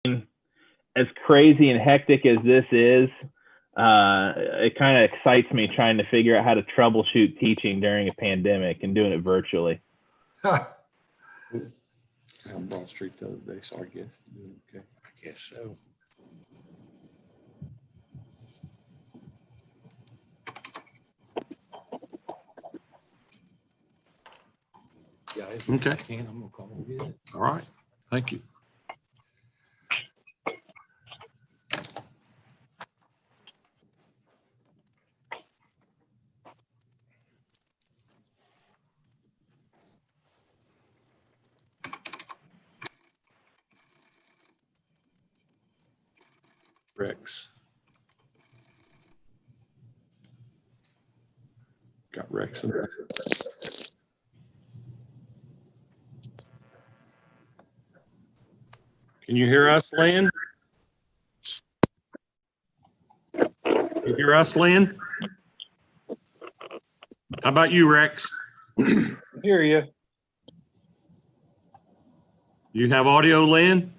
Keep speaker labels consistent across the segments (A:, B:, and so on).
A: as crazy and hectic as this is, it kind of excites me trying to figure out how to troubleshoot teaching during a pandemic and doing it virtually.
B: On Broad Street the other day, so I guess okay.
C: I guess so. Yeah,
B: Okay.
C: I'm gonna call him good.
B: All right. Thank you. Rex. Got Rex in there. Can you hear us, Lynn? Can you hear us, Lynn? How about you, Rex?
D: Hear you.
B: You have audio, Lynn?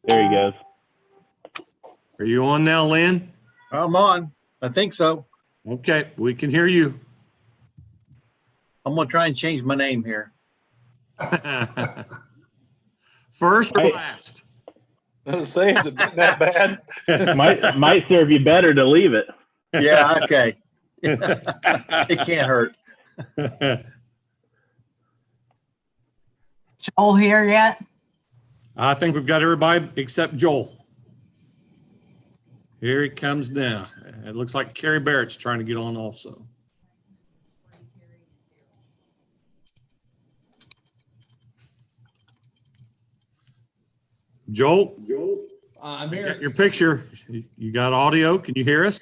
A: There he goes.
B: Are you on now, Lynn?
E: I'm on. I think so.
B: Okay, we can hear you.
E: I'm gonna try and change my name here.
B: First or
A: Right.
B: last?
D: I was saying, has it been that bad?
A: might serve you better to leave it.
E: Yeah, okay. It can't hurt.
F: Joel here yet?
B: I think we've got everybody except Joel. Here he comes now. It looks like Carrie Barrett's trying to get on also. Joel,
G: I'm
B: you got
G: here.
B: your picture. You got audio. Can you hear us?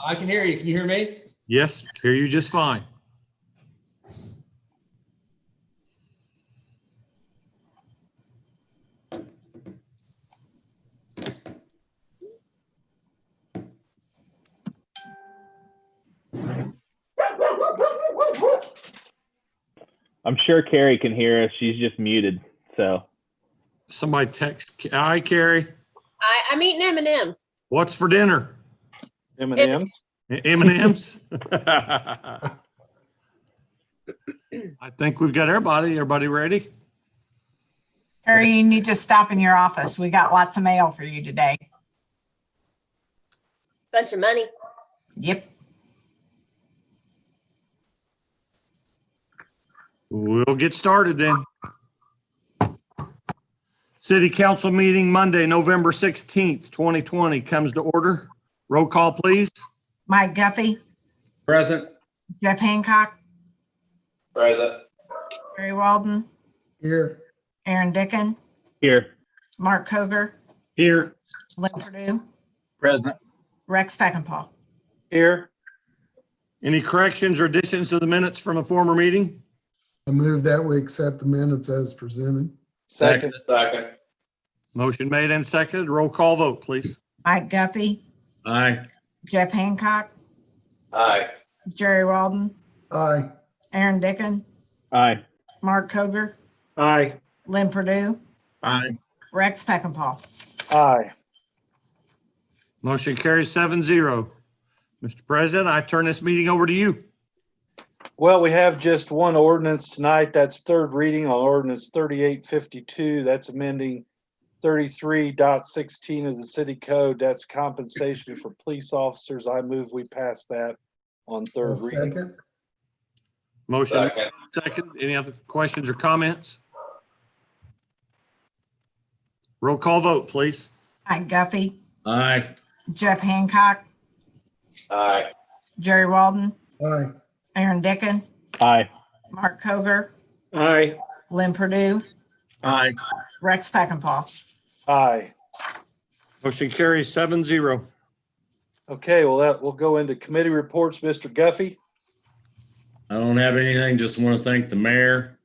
G: I can hear you. Can you hear me?
B: Yes, hear you just fine.
A: I'm sure Carrie can hear us. She's just muted. So
B: Somebody text. Hi, Carrie.
H: I'm eating M&Ms.
B: What's for dinner?
D: M&M's.
B: M&Ms? I think we've got everybody. Everybody ready?
F: Harry, you need to stop in your office. We got lots of mail for you today.
H: Bunch of money.
F: Yep.
B: We'll get started then. City Council meeting Monday, November 16th, 2020 comes to order. Roll call, please.
F: Mike Duffy,
C: Present.
F: Jeff Hancock,
C: Present.
F: Barry Walden,
E: Here.
F: Aaron Dickin,
A: here.
F: Mark Koger,
B: Here.
F: Lynn Purdue,
E: Present.
F: Rex Peckinpah.
D: Here.
B: Any corrections or additions to the minutes from a former meeting?
I: I move that we accept the minutes as presented.
D: Second.
C: Second.
B: Motion made and seconded. Roll call vote, please.
F: Mike Duffy,
C: Aye.
F: Jeff Hancock,
C: Aye.
F: Jerry Walden,
I: Aye.
F: Aaron Dickin,
A: Aye.
F: Mark Koger,
B: Aye.
F: Lynn Purdue,
E: Aye.
F: Rex Peckinpah.
D: Aye.
B: Motion carries 7-0. Mr. President, I turn this meeting over to you.
D: Well, we have just one ordinance tonight. That's third reading on ordinance 3852. That's amending 33.16 of the city code. That's compensation for police officers. I move we pass that on third
I: I'll
D: reading.
I: second.
B: Motion second. Any other questions or comments? Roll call vote, please.
F: Mike Duffy,
C: Aye.
F: Jeff Hancock,
C: Aye.
F: Jerry Walden,
I: Aye.
F: Aaron Dickin,
A: Aye.
F: Mark Koger,
B: Aye.
F: Lynn Purdue,
E: Aye.
F: Rex Peckinpah.
D: Aye.
B: Motion carries 7-0.
D: Okay, well, we'll go into committee reports. Mr. Guffey.
J: I don't have anything. Just want to thank the mayor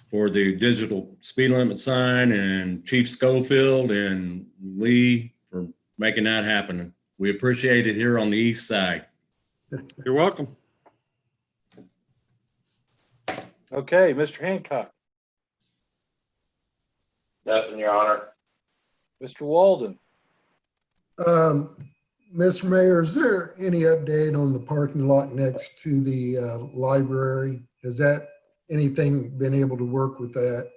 J: for the digital speed limit sign and Chief Schofield and Lee for making that happen. We appreciate it here on the east side.
B: You're welcome.
D: Okay, Mr. Hancock,
C: Nothing, Your Honor.
D: Mr. Walden.
I: Mr. Mayor, is there any update on the parking lot next to the library? Has that, anything been able to work with that?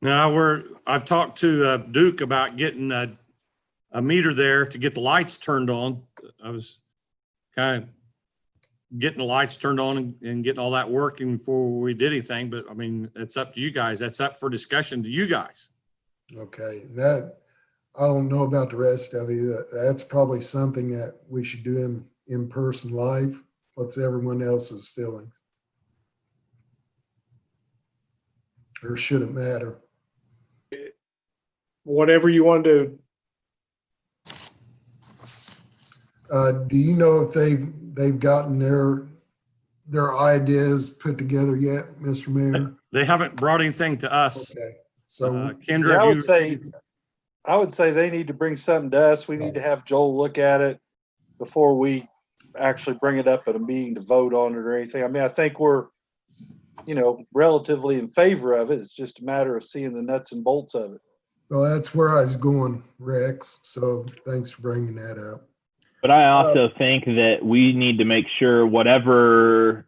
B: Now I've talked to Duke about getting a meter there to get the lights turned on. I was kind of getting the lights turned on and getting all that working before we did anything. But I mean, it's up to you guys. That's up for discussion to you guys.
I: Okay, that, I don't know about the rest of you. That's probably something that we should do in person live. What's everyone else's feelings? Or should it matter?
K: Whatever you want to do.
I: Do you know if they've gotten their ideas put together yet, Mr. Mayor?
B: They haven't brought anything to us.
I: Okay, so
B: Kendra,
D: Yeah,
B: have
D: I would say they need to bring something to us. We need to have Joel look at it before we actually bring it up at a meeting to vote on it or anything. I mean, I think we're, relatively in favor of it. It's just a matter of seeing the nuts and bolts of it.
I: well, that's where I was going, Rex. So thanks for bringing that up.
A: But I also think that we need to make sure whatever,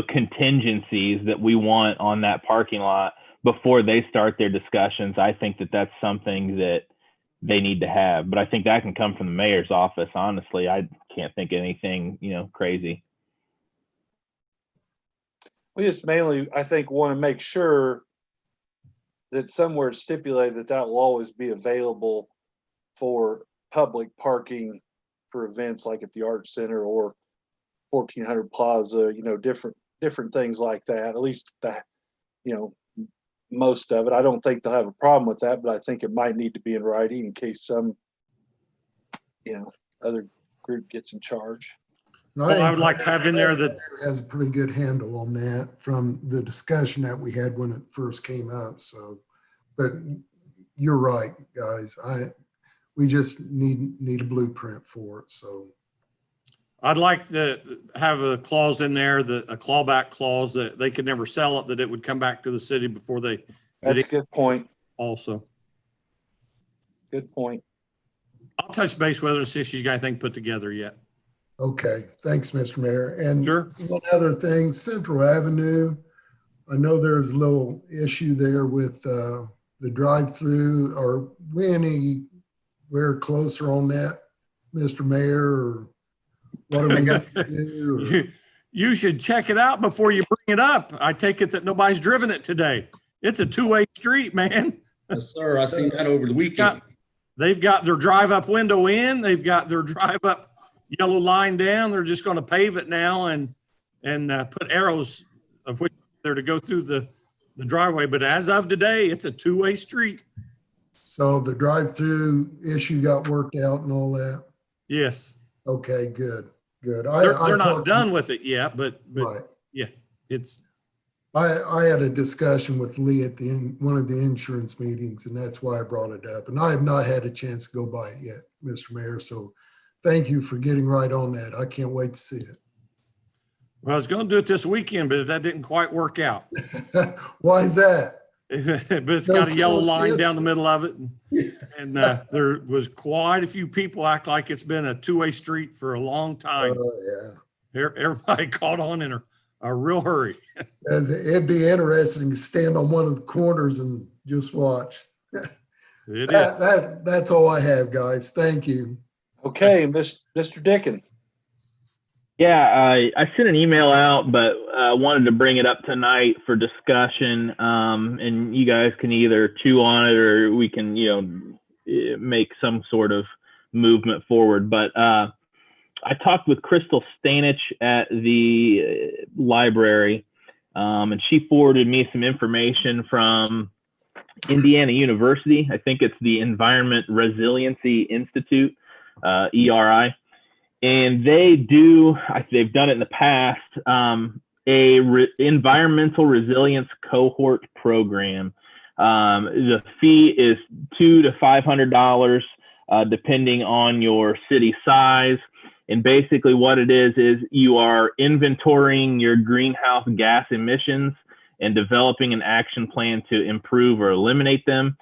A: contingencies that we want on that parking lot before they start their discussions, I think that that's something that they need to have. But I think that can come from the mayor's office. Honestly, I can't think of anything, crazy.
D: We just mainly, I think, want to make sure that somewhere it's stipulated that that will always be available for public parking for events like at the Arts Center or 1400 Plaza, different things like that. At least that, most of it. I don't think they'll have a problem with that, but I think it might need to be in writing in case some, other group gets in charge.
I: And
B: I would like to have in there that
I: has a pretty good handle on that from the discussion that we had when it first came up. So, but you're right, guys. We just need a blueprint for it. So
B: I'd like to have a clause in there, a clawback clause that they could never sell it, that it would come back to the city before they.
D: That's a good point.
B: Also,
D: Good point.
B: I'll touch base with her and see if she's got anything put together yet.
I: okay, thanks, Mr. Mayor. And
B: Sure.
I: one other thing, Central Avenue. I know there's a little issue there with the drive-through. Are we anywhere closer on that, Mr. Mayor? Or what do we need to do? Or-
B: You should check it out before you bring it up. I take it that nobody's driven it today. It's a two-way street, man.
J: Yes, sir. I seen that over the weekend.
B: They've got their drive-up window in. They've got their drive-up yellow line down. They're just going to pave it now and put arrows of which they're to go through the driveway. But as of today, it's a two-way street.
I: So the drive-through issue got worked out and all that?
B: Yes.
I: Okay, good.
B: They're not done with it yet, but
I: Right.
B: yeah, it's.
I: I had a discussion with Lee at one of the insurance meetings, and that's why I brought it up. And I have not had a chance to go by it yet, Mr. Mayor. So thank you for getting right on that. I can't wait to see it.
B: Well, I was going to do it this weekend, but that didn't quite work out.
I: Why is that?
B: But it's got a yellow line down the middle of it. And there was quite a few people act like it's been a two-way street for a long time.
I: Oh, yeah.
B: Everybody caught on in a real hurry.
I: It'd be interesting to stand on one of the corners and just watch.
B: It is.
I: That's all I have, guys. Thank you.
D: Okay, Mr. Dickin.
A: Yeah, I sent an email out, but I wanted to bring it up tonight for discussion. And you guys can either chew on it or we can, make some sort of movement forward. But I talked with Crystal Stanich at the library, and she forwarded me some information from Indiana University. I think it's the Environment Resiliency Institute, ERI. And they've done it in the past, environmental resilience cohort program. The fee is $200 to $500, depending on your city size. And basically what it is you are inventorying your greenhouse gas emissions and developing an action plan to improve or eliminate them.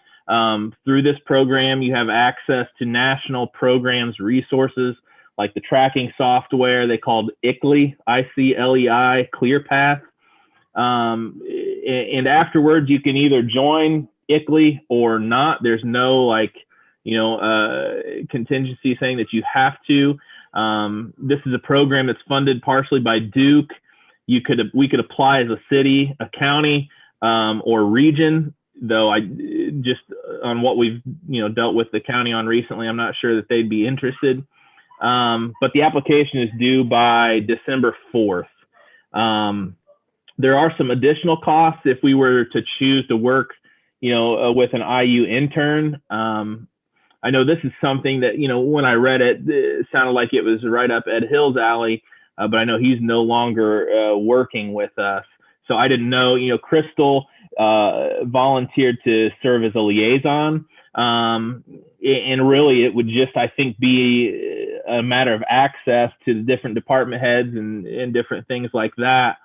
A: Through this program, you have access to national programs, resources like the tracking software they called ICLEI, I-C-L-E-I, ClearPath. And afterwards, you can either join ICLEI or not. There's no contingency saying that you have to. This is a program that's funded partially by Duke. We could apply as a city, a county, or region. Though I just on what we've dealt with the county on recently, I'm not sure that they'd be interested. But the application is due by December 4th. There are some additional costs if we were to choose to work, with an IU intern. I know this is something that, when I read it, it sounded like it was right up Ed Hill's alley, but I know he's no longer working with us. So I didn't know, Crystal volunteered to serve as a liaison. And really it would just, I think, be a matter of access to the different department heads and different things like that.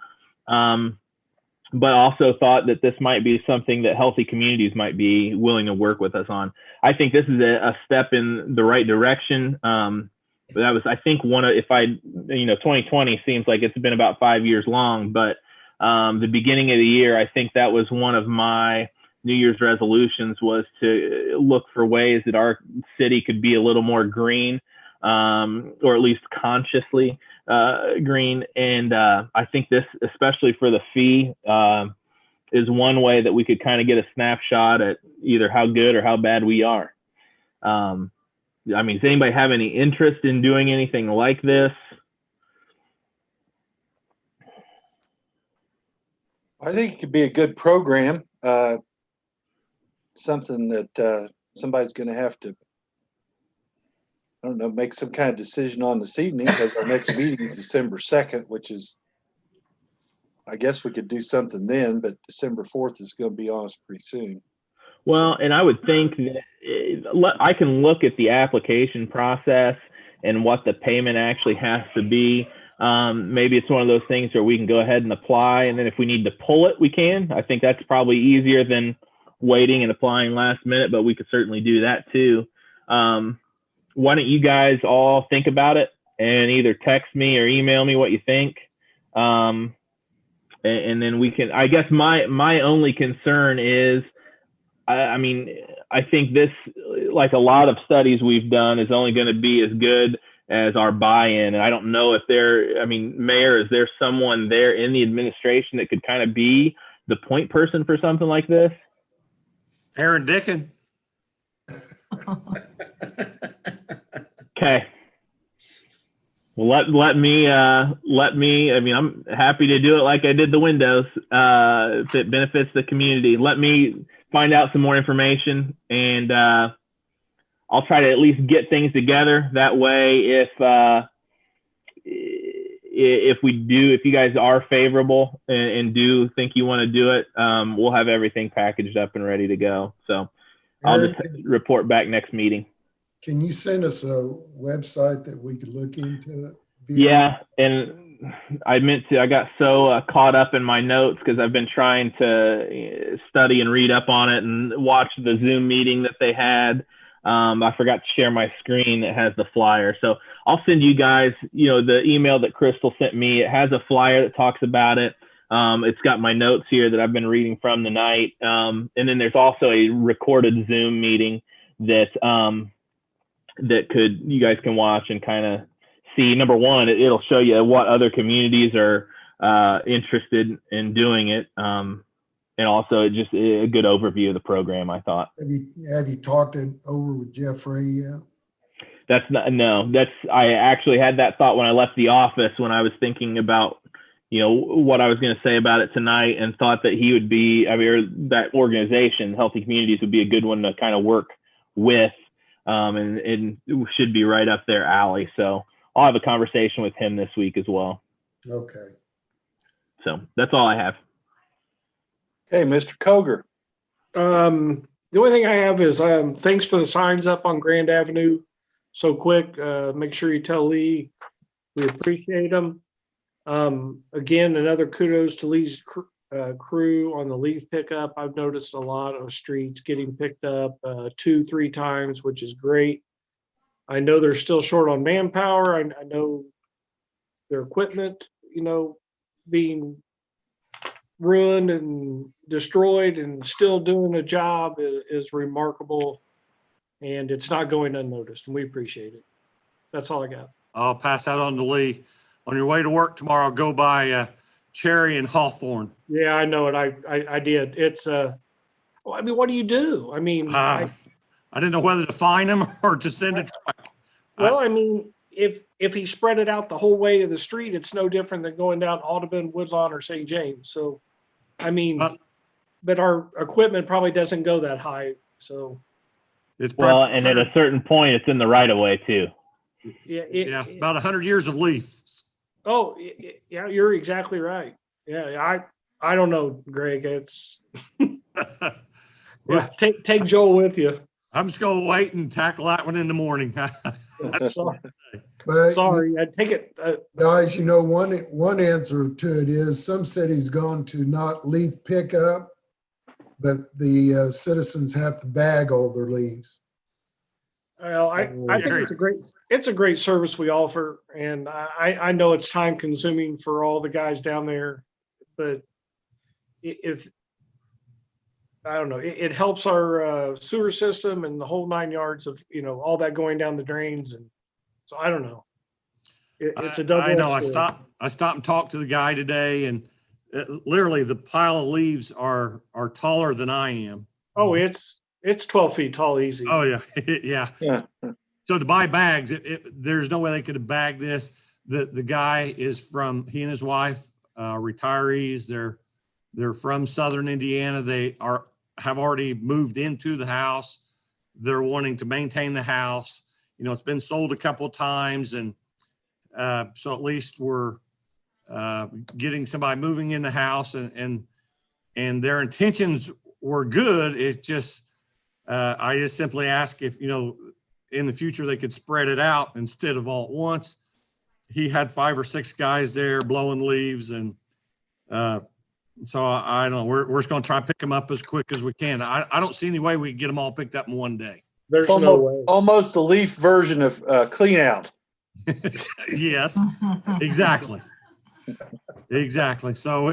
A: But also thought that this might be something that Healthy Communities might be willing to work with us on. I think this is a step in the right direction. That was, I think, 2020 seems like it's been about 5 years long, but the beginning of the year, I think that was one of my New Year's resolutions, was to look for ways that our city could be a little more green, or at least consciously green. And I think this, especially for the fee, is one way that we could kind of get a snapshot at either how good or how bad we are. Does anybody have any interest in doing anything like this?
D: I think it could be a good program. Something that somebody's going to have to, I don't know, make some kind of decision on this evening, because our next meeting is December 2nd, which is, I guess we could do something then, but December 4th is going to be on us pretty soon.
A: Well, and I would think that I can look at the application process and what the payment actually has to be. Maybe it's one of those things where we can go ahead and apply, and then if we need to pull it, we can. I think that's probably easier than waiting and applying last minute, but we could certainly do that too. Why don't you guys all think about it and either text me or email me what you think? And then we can, I guess my only concern is, I think this, like a lot of studies we've done, is only going to be as good as our buy-in. And I don't know if Mayor, is there someone there in the administration that could kind of be the point person for something like this?
B: Aaron Dickin.
A: Okay. Well, let me, I'm happy to do it like I did the windows, if it benefits the community. Let me find out some more information, and I'll try to at least get things together. That way, if you guys are favorable and do think you want to do it, we'll have everything packaged up and ready to go. So I'll just report back next meeting.
I: Can you send us a website that we could look into it?
A: Yeah, and I got so caught up in my notes because I've been trying to study and read up on it and watch the Zoom meeting that they had. I forgot to share my screen that has the flyer. So I'll send you guys, the email that Crystal sent me. It has a flyer that talks about it. It's got my notes here that I've been reading from the night. And then there's also a recorded Zoom meeting that you guys can watch and kind of see. Number one, it'll show you what other communities are interested in doing it. And also just a good overview of the program, I thought.
I: Have you talked it over with Jeffrey yet?
A: I actually had that thought when I left the office, when I was thinking about, what I was going to say about it tonight, and thought that he would be, or that organization, Healthy Communities, would be a good one to kind of work with, and it should be right up their alley. So I'll have a conversation with him this week as well.
I: Okay.
A: So that's all I have.
D: Okay, Mr. Koger.
K: The only thing I have is thanks for the signs up on Grand Avenue so quick. Make sure you tell Lee we appreciate them. Again, another kudos to Lee's crew on the leaf pickup. I've noticed a lot of streets getting picked up 2-3 times, which is great. I know they're still short on manpower. I know their equipment, being ruined and destroyed and still doing a job is remarkable. And it's not going unnoticed, and we appreciate it. That's all I got.
B: I'll pass that on to Lee. On your way to work tomorrow, go by Cherry and Hawthorne.
K: Yeah, I know it. I did. It's what do you do? I mean,
B: I didn't know whether to fine him or to send a truck.
K: well, I mean, if he spread it out the whole way of the street, it's no different than going down Audubon, Woodlawn, or St. James. So, I mean, but our equipment probably doesn't go that high. So,
B: It's
A: Well,
B: probably
A: and at a certain point, it's in the right of way too.
K: yeah,
B: it's about 100 years of leaves.
K: Oh, yeah, you're exactly right. Yeah, I don't know, Greg. It's yeah. Take Joel with you.
B: I'm just going to wait and tackle that one in the morning.
K: Sorry,
I: But
K: sorry. I take it.
I: guys, one answer to it is some cities gone to not leaf pickup, but the citizens have to bag all their leaves.
K: Well, I think it's a great service we offer, and I know it's time consuming for all the guys down there, but if I don't know, it helps our sewer system and the whole 9 yards of all that going down the drains, and so I don't know. It's a double.
B: I know. I stopped and talked to the guy today, and literally the pile of leaves are taller than I am.
K: Oh, it's 12 feet tall, easy.
B: Oh yeah, yeah. So to buy bags, there's no way they could have bagged this. The guy is he and his wife, retirees. They're from Southern Indiana. They have already moved into the house. They're wanting to maintain the house. It's been sold a couple of times, and so at least we're getting somebody moving in the house, and their intentions were good. It's just I just simply ask if in the future they could spread it out instead of all at once. He had 5 or 6 guys there blowing leaves, and so I don't know. We're just going to try to pick them up as quick as we can. I don't see any way we can get them all picked up in one day.
K: There's
D: It's
K: no way.
D: almost a leaf version of clean out.
B: Yes, exactly. Exactly. So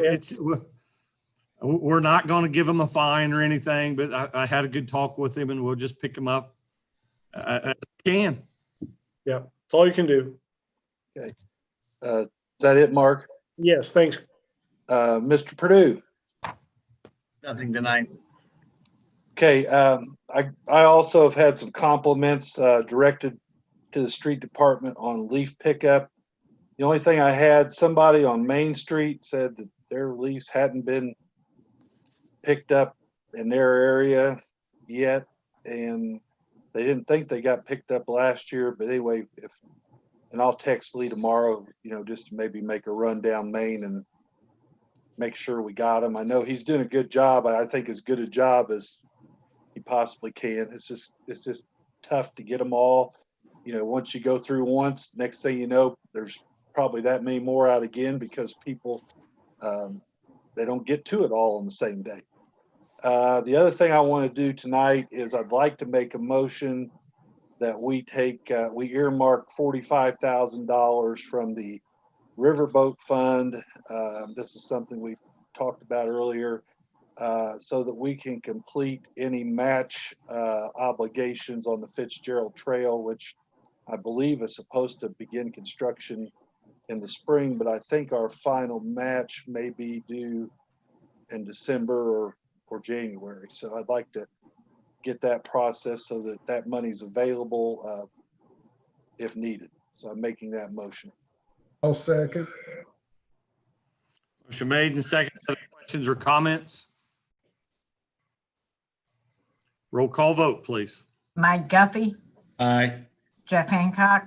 B: we're not going to give him a fine or anything, but I had a good talk with him, and we'll just pick him up as we can.
K: Yeah, that's all you can do.
D: Is that it, Mark?
K: Yes, thanks.
D: Mr. Purdue?
E: Nothing tonight.
D: Okay, I also have had some compliments directed to the street department on leaf pickup. The only thing I had, somebody on Main Street said that their leaves hadn't been picked up in their area yet, and they didn't think they got picked up last year. But anyway, and I'll text Lee tomorrow, just to maybe make a run down Main and make sure we got him. I know he's doing a good job. I think as good a job as he possibly can. It's just tough to get them all. Once you go through once, next thing you know, there's probably that many more out again because people, they don't get to it all on the same day. The other thing I want to do tonight is I'd like to make a motion that we earmark $45,000 from the Riverboat Fund. This is something we talked about earlier, so that we can complete any match obligations on the Fitzgerald Trail, which I believe is supposed to begin construction in the spring, but I think our final match may be due in December or January. So I'd like to get that process so that money's available if needed. So I'm making that motion.
I: I'll second.
B: Motion made and second. Other questions or comments? Roll call vote, please.
F: Mike Guffey,
J: Aye.
F: Jeff Hancock,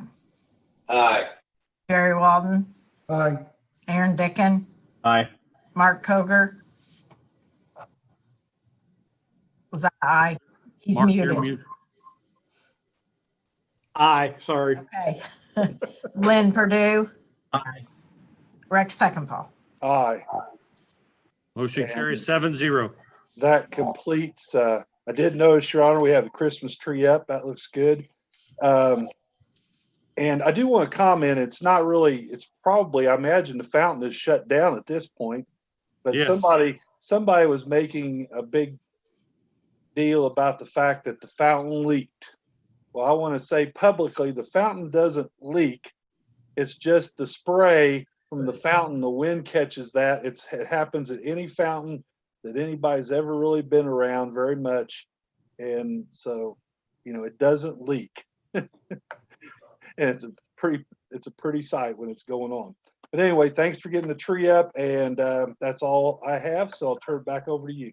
C: Aye.
F: Jerry Walden,
I: Aye.
F: Aaron Dickin,
A: Aye.
F: Mark Koger. Was that aye? He's
B: Mark, you're
F: muted.
B: muted.
K: Aye, sorry.
F: Okay. Lynn Purdue,
E: Aye.
F: Rex Peckinpah.
D: Aye.
B: Motion
D: And-
B: carries 7-0.
D: That completes, I did notice, Your Honor, we have the Christmas tree up. That looks good. And I do want to comment, it's not really, it's probably, I imagine the fountain is shut down at this point. But
B: Yes.
D: somebody was making a big deal about the fact that the fountain leaked. Well, I want to say publicly, the fountain doesn't leak. It's just the spray from the fountain, the wind catches that. It happens at any fountain that anybody's ever really been around very much. And so, it doesn't leak. And it's a pretty sight when it's going on. But anyway, thanks for getting the tree up, and that's all I have. So I'll turn it back over to you.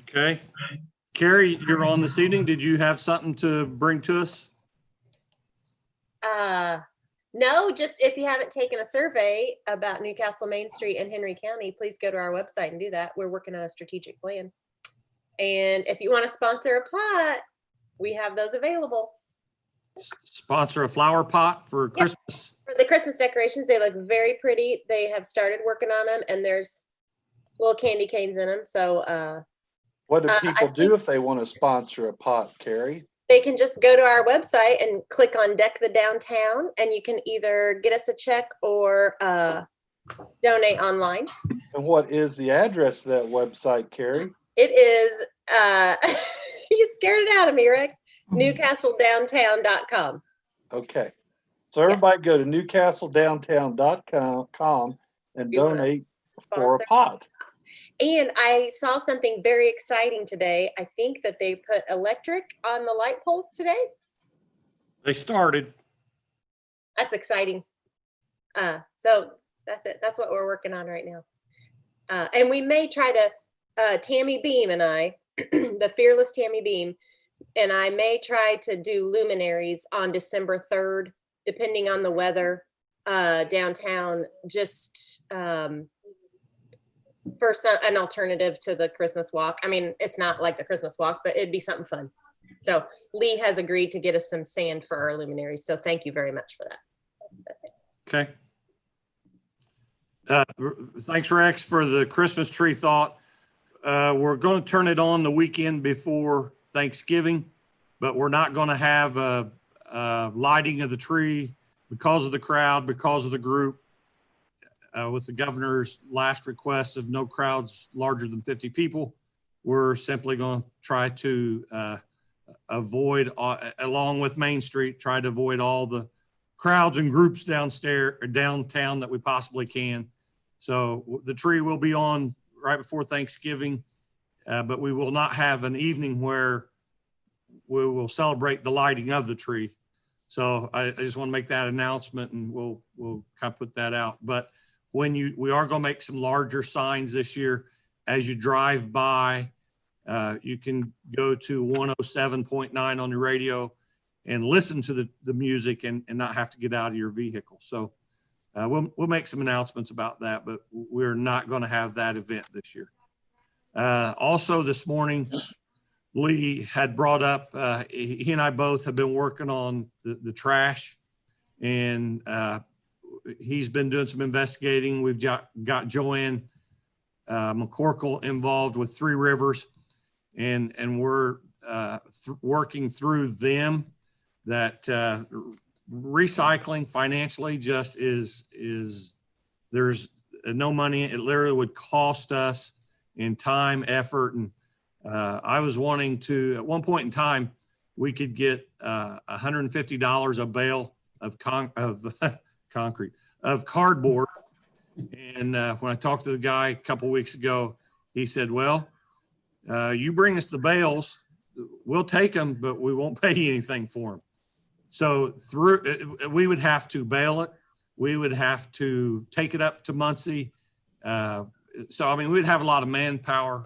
B: Okay. Carrie, you're on this evening. Did you have something to bring to us?
H: No, just if you haven't taken a survey about Newcastle Main Street and Henry County, please go to our website and do that. We're working on a strategic plan. And if you want to sponsor a pot, we have those available.
B: Sponsor a flower pot for Christmas.
H: For the Christmas decorations, they look very pretty. They have started working on them, and there's little candy canes in them. So
D: What do people do if they want to sponsor a pot, Carrie?
H: they can just go to our website and click on Deck the Downtown, and you can either get us a check or donate online.
D: And what is the address of that website, Carrie?
H: It is, you scared it out of me, Rex. NewcastleDowntown.com.
D: Okay. So everybody go to newcastledowntown.com and
H: You wanna
D: donate for a
H: sponsor?
D: pot.
H: And I saw something very exciting today. I think that they put electric on the light poles today.
B: They started.
H: That's exciting. So that's it. That's what we're working on right now. And we may try to, Tammy Beam and I, the fearless Tammy Beam, and I may try to do luminaries on December 3rd, depending on the weather, downtown, just for an alternative to the Christmas walk. I mean, it's not like the Christmas walk, but it'd be something fun. So Lee has agreed to get us some sand for our luminaries. So thank you very much for that. That's it.
B: Okay. Thanks, Rex, for the Christmas tree thought. We're going to turn it on the weekend before Thanksgiving, but we're not going to have a lighting of the tree because of the crowd, because of the group. With the governor's last request of no crowds larger than 50 people, we're simply going to try to avoid, along with Main Street, try to avoid all the crowds and groups downtown that we possibly can. So the tree will be on right before Thanksgiving, but we will not have an evening where we will celebrate the lighting of the tree. So I just want to make that announcement, and we'll kind of put that out. But we are going to make some larger signs this year. As you drive by, you can go to 107.9 on your radio and listen to the music and not have to get out of your vehicle. So we'll make some announcements about that, but we're not going to have that event this year. Also this morning, Lee had brought up, he and I both have been working on the trash, and he's been doing some investigating. We've got Joanne McCorkle involved with Three Rivers, and we're working through them. That recycling financially just is there's no money. It literally would cost us in time, effort, and I was wanting to, at one point in time, we could get $150 a bale of concrete, of cardboard. And when I talked to the guy a couple weeks ago, he said, well, you bring us the bales, we'll take them, but we won't pay you anything for them. So we would have to bale it. We would have to take it up to Muncie. So, I mean, we'd have a lot of manpower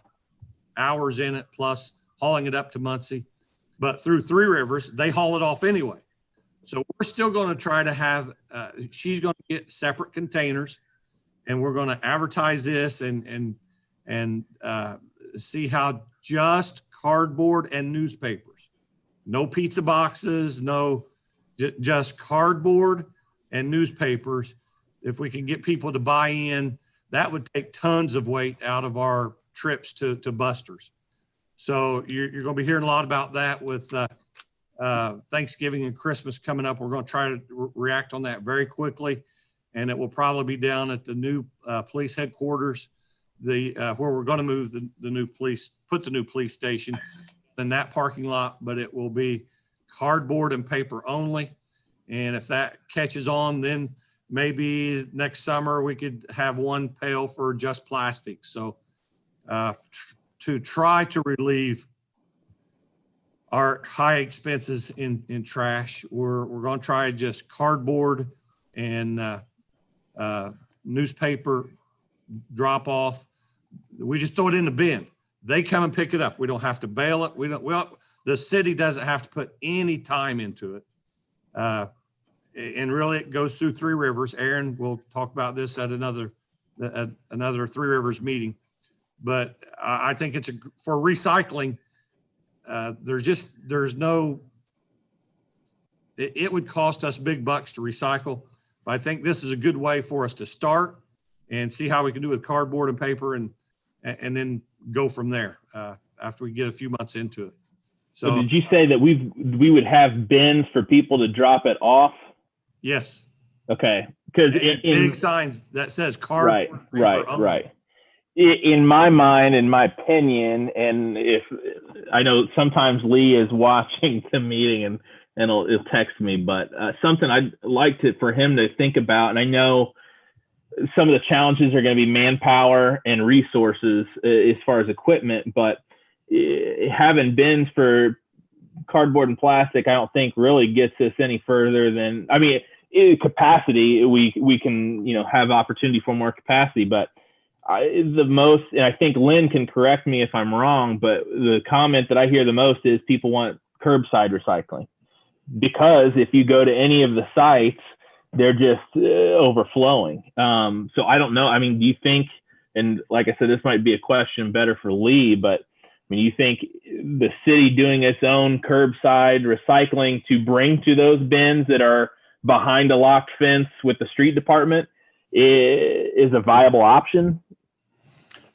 B: hours in it, plus hauling it up to Muncie. But through Three Rivers, they haul it off anyway. So we're still going to try to have, she's going to get separate containers, and we're going to advertise this and see how just cardboard and newspapers, no pizza boxes, no, just cardboard and newspapers. If we can get people to buy in, that would take tons of weight out of our trips to Buster's. So you're going to be hearing a lot about that with Thanksgiving and Christmas coming up. We're going to try to react on that very quickly, and it will probably be down at the new police headquarters, where we're going to move the new police, put the new police station in that parking lot, but it will be cardboard and paper only. And if that catches on, then maybe next summer we could have one pail for just plastic. So to try to relieve our high expenses in trash, we're going to try just cardboard and newspaper drop off. We just throw it in the bin. They come and pick it up. We don't have to bail it. The city doesn't have to put any time into it. And really it goes through Three Rivers. Aaron will talk about this at another Three Rivers meeting. But I think for recycling, it would cost us big bucks to recycle. But I think this is a good way for us to start and see how we can do with cardboard and paper and then go from there after we get a few months into it.
A: So did you say that we would have bins for people to drop it off?
B: Yes.
A: Okay. Because
B: big signs that says cardboard.
A: Right. In my mind, in my opinion, and if I know sometimes Lee is watching the meeting and he'll text me, but something I'd like for him to think about, and I know some of the challenges are going to be manpower and resources as far as equipment, but having bins for cardboard and plastic, I don't think really gets us any further than, I mean, capacity, we can, have opportunity for more capacity, but and I think Lynn can correct me if I'm wrong, but the comment that I hear the most is people want curbside recycling, because if you go to any of the sites, they're just overflowing. So I don't know. I mean, do you think, and like I said, this might be a question better for Lee, but I mean, you think the city doing its own curbside recycling to bring to those bins that are behind a locked fence with the street department is a viable option?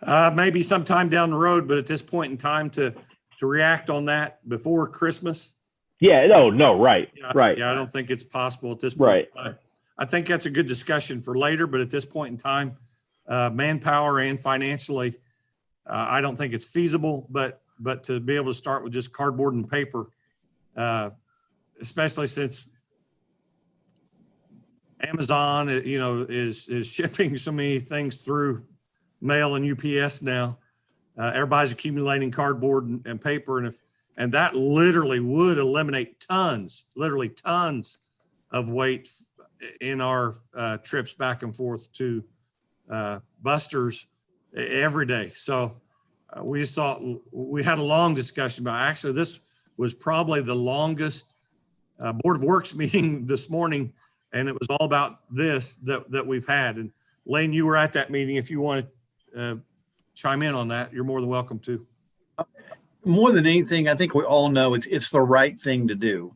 B: Maybe sometime down the road, but at this point in time to react on that before Christmas.
A: Yeah, no, right.
B: Yeah, I don't think it's possible at this point.
A: Right.
B: I think that's a good discussion for later, but at this point in time, manpower and financially, I don't think it's feasible, but to be able to start with just cardboard and paper, especially since Amazon, is shipping so many things through mail and UPS now. Everybody's accumulating cardboard and paper, and that literally would eliminate tons of weight in our trips back and forth to Buster's every day. So we just thought, we had a long discussion about, actually this was probably the longest Board of Works meeting this morning, and it was all about this that we've had. And Lane, you were at that meeting. If you want to chime in on that, you're more than welcome to.
E: More than anything, I think we all know it's the right thing to do.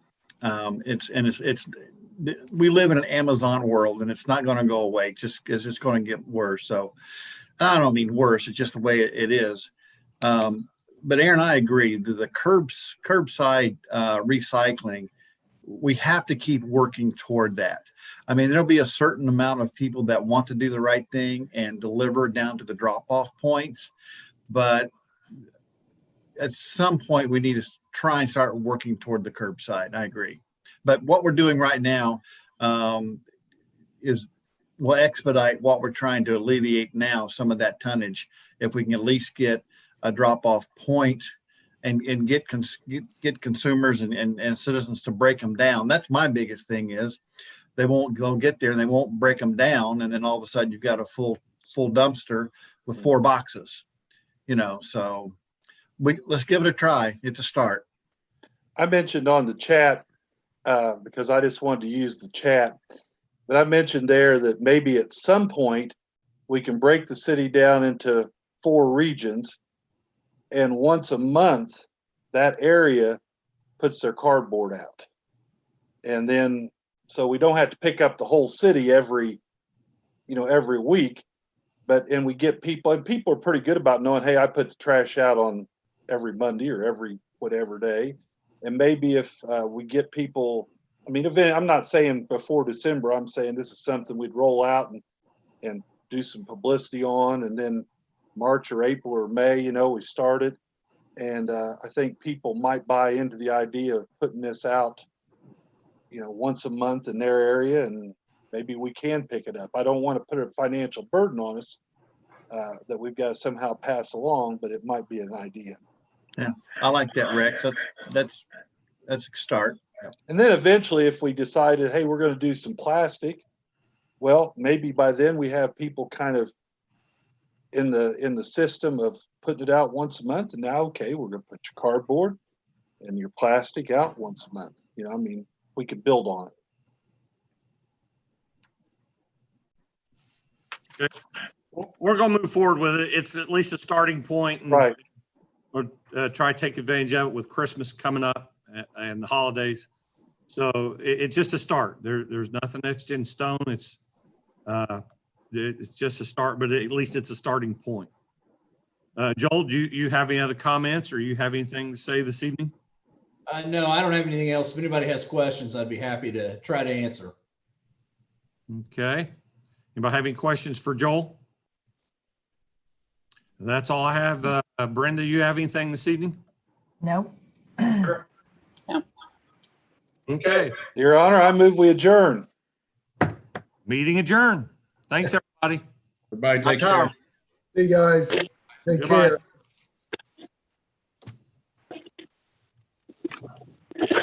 E: We live in an Amazon world, and it's not going to go away. It's just going to get worse. So I don't mean worse. It's just the way it is. But Aaron, I agree. The curbside recycling, we have to keep working toward that. I mean, there'll be a certain amount of people that want to do the right thing and deliver down to the drop-off points, but at some point we need to try and start working toward the curbside. I agree. But what we're doing right now will expedite what we're trying to alleviate now, some of that tonnage, if we can at least get a drop-off point and get consumers and citizens to break them down. That's my biggest thing is they'll get there and they won't break them down. And then all of a sudden you've got a full dumpster with 4 boxes, so let's give it a try. It's a start.
D: I mentioned on the chat, because I just wanted to use the chat, but I mentioned there that maybe at some point we can break the city down into 4 regions, and once a month that area puts their cardboard out. And then, so we don't have to pick up the whole city every week. and we get people, and people are pretty good about knowing, hey, I put the trash out on every Monday or every whatever day. And maybe if we get people, I mean, I'm not saying before December, I'm saying this is something we'd roll out and do some publicity on, and then March or April or May, you know, we started. And I think people might buy into the idea of putting this out, you know, once a month in their area, and maybe we can pick it up. I don't want to put a financial burden on us that we've got to somehow pass along, but it might be an idea.
E: Yeah, I like that, Rex. That's a start.
D: And then eventually, if we decided, hey, we're going to do some plastic, well, maybe by then we have people kind of in the system of putting it out once a month. And now, okay, we're going to put your cardboard and your plastic out once a month. You know, I mean, we could build on it.
B: Okay. We're going to move forward with it. It's at least a starting point. And
D: Right.
B: We'll try to take advantage of it with Christmas coming up and the holidays. So it's just a start. There's nothing that's in stone. It's just a start, but at least it's a starting point. Joel, do you have any other comments, or you have anything to say this evening?
G: No, I don't have anything else. If anybody has questions, I'd be happy to try to answer.
B: Okay. Anybody have any questions for Joel? That's all I have. Brenda, you have anything this evening?
F: Nope.
B: Okay.
D: Your Honor, I move we adjourn.
B: Meeting adjourned. Thanks, everybody.
J: Everybody take care.
I: Hey, guys, take
B: Goodbye.
I: care.